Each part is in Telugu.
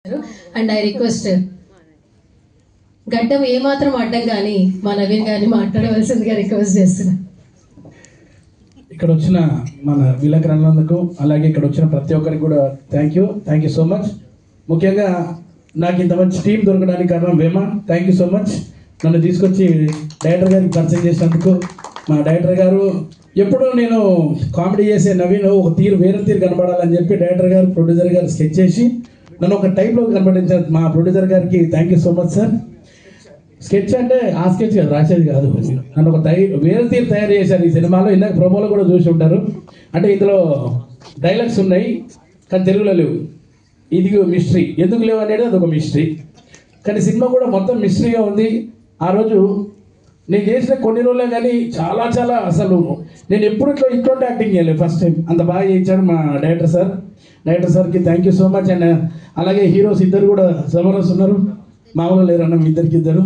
అండ్ ఐ రిక్వెస్ట్ గడ్డం ఏమాత్రం అడ్డం కానీ మా నవీన్ గారిని మాట్లాడవలసిందిగా రిక్వెస్ట్ చేస్తున్నా. ఇక్కడ వచ్చిన మన విలేకరులందరికీ అలాగే ఇక్కడ వచ్చిన ప్రతి ఒక్కరికి కూడా థ్యాంక్ యూ సో మచ్. ముఖ్యంగా నాకు ఇంత మంచి టీం దొరకడానికి కారణం Vema. Thank you so much. నన్ను తీసుకొచ్చి డైరెక్టర్ గారికి పరిచయం చేసినందుకు. మా డైరెక్టర్ గారు ఎప్పుడూ నేను కామెడీ చేసే నవీన్ ఒక వేరే తీరు కనపడాలని చెప్పి డైరెక్టర్ గారు ప్రొడ్యూసర్ గారు స్కెచ్ చేసి నన్ను ఒక టైప్లో కనపడించారు. మా ప్రొడ్యూసర్ గారికి thank you so much sir. Sketch అంటే ఆ స్కెచ్ కాదు, రాసేది కాదు, నన్ను ఒక వేరే తీరు తయారు చేశారు ఈ సినిమాలో. ఇందాక ప్రోమోలో కూడా చూసి ఉంటారు. అంటే ఇందులో డైలాగ్స్ ఉన్నాయి కానీ తెలుగులో లేవు. ఇది మిస్టరీ, ఎందుకు లేవు అనేది అదొక మిస్టరీ. కానీ సినిమా కూడా మొత్తం మిస్టరీగా ఉంది. ఆ రోజు నేను చేసిన కొన్ని రోజులే కానీ చాలా చాలా అసలు నేను ఎప్పుడు ఇటువంటి యాక్టింగ్ చేయలేదు. ఫస్ట్ టైం అంత బాగా చేయించాడు మా డైరెక్టర్ సార్. డైరెక్టర్ సార్కి thank you so much. And అలాగే హీరోస్ ఇద్దరు కూడా జబర్దస్త్ ఉన్నారు, మామూలు లేరన్న ఇద్దరు.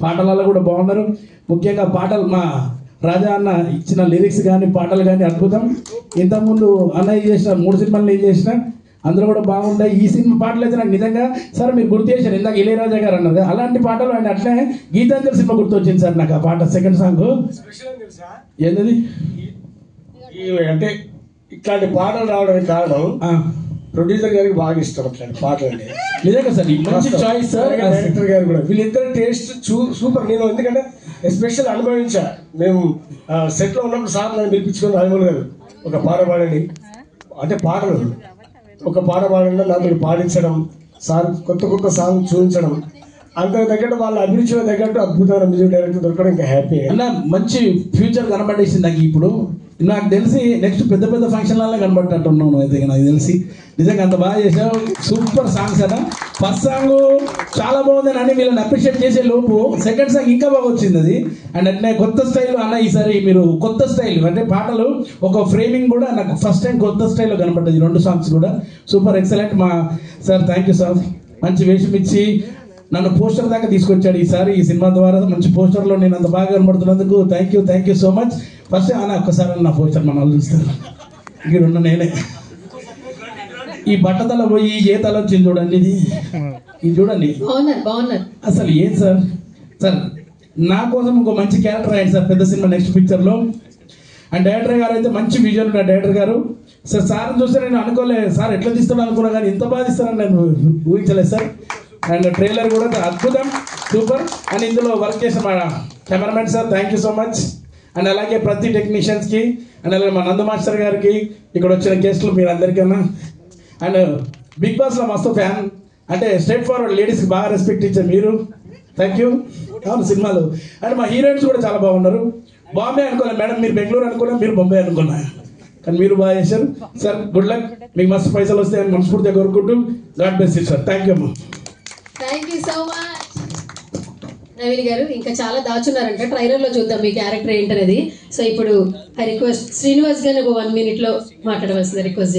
పాటలలో కూడా బాగున్నారు. ముఖ్యంగా పాటలు మా రాజా అన్న ఇచ్చిన లిరిక్స్ కానీ పాటలు కానీ అద్భుతం. ఇంతకుముందు అన్నయ్య చేసిన 3 సినిమాలు నేను చేసిన అందులో కూడా బాగుంటాయి. ఈ సినిమా పాటలు అయితే నాకు నిజంగా సార్ మీరు గుర్తు చేశారు ఇందాక ఇళయరాజా గారు అన్నది అలాంటి పాటలు. ఆయన అట్లే గీతాంజలి సినిమా గుర్తు వచ్చింది సార్ నాకు ఆ పాట సెకండ్ సాంగ్. ఏంటది అంటే ఇట్లాంటి పాటలు రావడానికి కారణం ప్రొడ్యూసర్ గారికి బాగా ఇష్టం అట్లాంటి పాటలు అంటే. నిజంగా సార్ మంచి చాయిస్ సార్. డైరెక్టర్ గారు కూడా వీళ్ళిద్దరు టేస్ట్ సూపర్. నేను ఎందుకంటే ఎస్పెషల్ అనుభవించా. మేము సెట్లో ఉన్నప్పుడు సార్ నన్ను పిలిపించుకొని రాజమౌళి గారు ఒక పాట పాడండి అంటే పాటలు ఒక పాట పాడండి నాతో పాడించడం, సార్ కొత్త సాంగ్ చూపించడం, అంతకు తగ్గట్టు వాళ్ళ అభిరుచిలో తగ్గట్టు అద్భుతమైన మ్యూజిక్ డైరెక్టర్ దొరకడం ఇంకా హ్యాపీ. అన్న మంచి ఫ్యూచర్ కనబడేసింది నాకు. ఇప్పుడు నాకు తెలిసి నెక్స్ట్ పెద్ద ఫంక్షన్లలో కనబడినట్టున్నాను అయితే నాకు తెలిసి. నిజంగా అంత బాగా చేసావు, సూపర్ సాంగ్స్ అన్న. ఫస్ట్ సాంగ్ చాలా బాగుంది అని వీళ్ళని అప్రిషియేట్ చేసే లోపు సెకండ్ సాంగ్ ఇంకా బాగా వచ్చింది అది. అండ్ అట్నే కొత్త స్టైల్ అన్న ఈసారి మీరు కొత్త స్టైల్ అంటే పాటలు ఒక ఫ్రేమింగ్ కూడా నాకు ఫస్ట్ టైం కొత్త స్టైల్లో కనపడ్డది. 2 సాంగ్స్ కూడా సూపర్ ఎక్సలెంట్. మా సార్ థ్యాంక్ యూ సార్. మంచి వేషం ఇచ్చి నన్ను పోస్టర్ దాకా తీసుకొచ్చాడు ఈసారి ఈ సినిమా ద్వారా. మంచి పోస్టర్లో నేను అంత బాగా కనబడుతున్నందుకు thank you so much. First అన్న ఒక్కసారి నా పోస్టర్ మన వాళ్ళు చూస్తారు. ఇక్కడ ఉన్న నేనే ఈ బట్టతల పోయి ఏ తల వచ్చింది చూడండి, ఇది చూడండి అసలు ఏం సార్. నా కోసం ఇంకో మంచి క్యారెక్టర్ అయ్యింది సార్ పెద్ద సినిమా నెక్స్ట్ పిక్చర్లో. అండ్ డైరెక్టర్ గారు అయితే మంచి విజన్ ఉన్న డైరెక్టర్ గారు సార్. సార్ చూస్తే నేను అనుకోలేదు సార్ ఎట్లా తీస్తాను అనుకున్నా కానీ ఇంత బాగా తీస్తారని నేను ఊహించలేదు సార్. అండ్ ట్రైలర్ కూడా అద్భుతం, సూపర్. అండ్ ఇందులో వర్క్ చేసిన మా cameramen sir thank you so much. And అలాగే ప్రతి టెక్నీషియన్స్కి అండ్ అలాగే మా నందు మాస్టర్ గారికి, ఇక్కడ వచ్చిన గెస్టులు మీరు అందరికన్నా. అండ్ బిగ్ బాస్లో మస్తు ఫ్యాన్ అంటే స్ట్రైట్ ఫార్వర్డ్ లేడీస్కి బాగా రెస్పెక్ట్ ఇచ్చారు మీరు. Thank you. అవును సినిమాలు అండ్ మా హీరోయిన్స్ కూడా చాలా బాగున్నారు. బాంబే అనుకోలే మేడం, మీరు బెంగళూరు అనుకున్నా, మీరు బొంబే అనుకున్నా, కానీ మీరు బాగా చేశారు సార్. గుడ్ లక్, మీకు మస్తు పైసలు వస్తాయని మనస్ఫూర్తిగా కోరుకుంటూ god bless you sir. Thank you అమ్మా. Thank you so much Naveen గారు. ఇంకా చాలా దాచున్నారంట, ట్రైలర్ లో చూద్దాం మీ క్యారెక్టర్ ఏంటనేది. సో ఇప్పుడు ఐ రిక్వెస్ట్ శ్రీనివాస్ గారిని ఒక 1 minute లో మాట్లాడవలసింది రిక్వెస్ట్ చేస్తాను.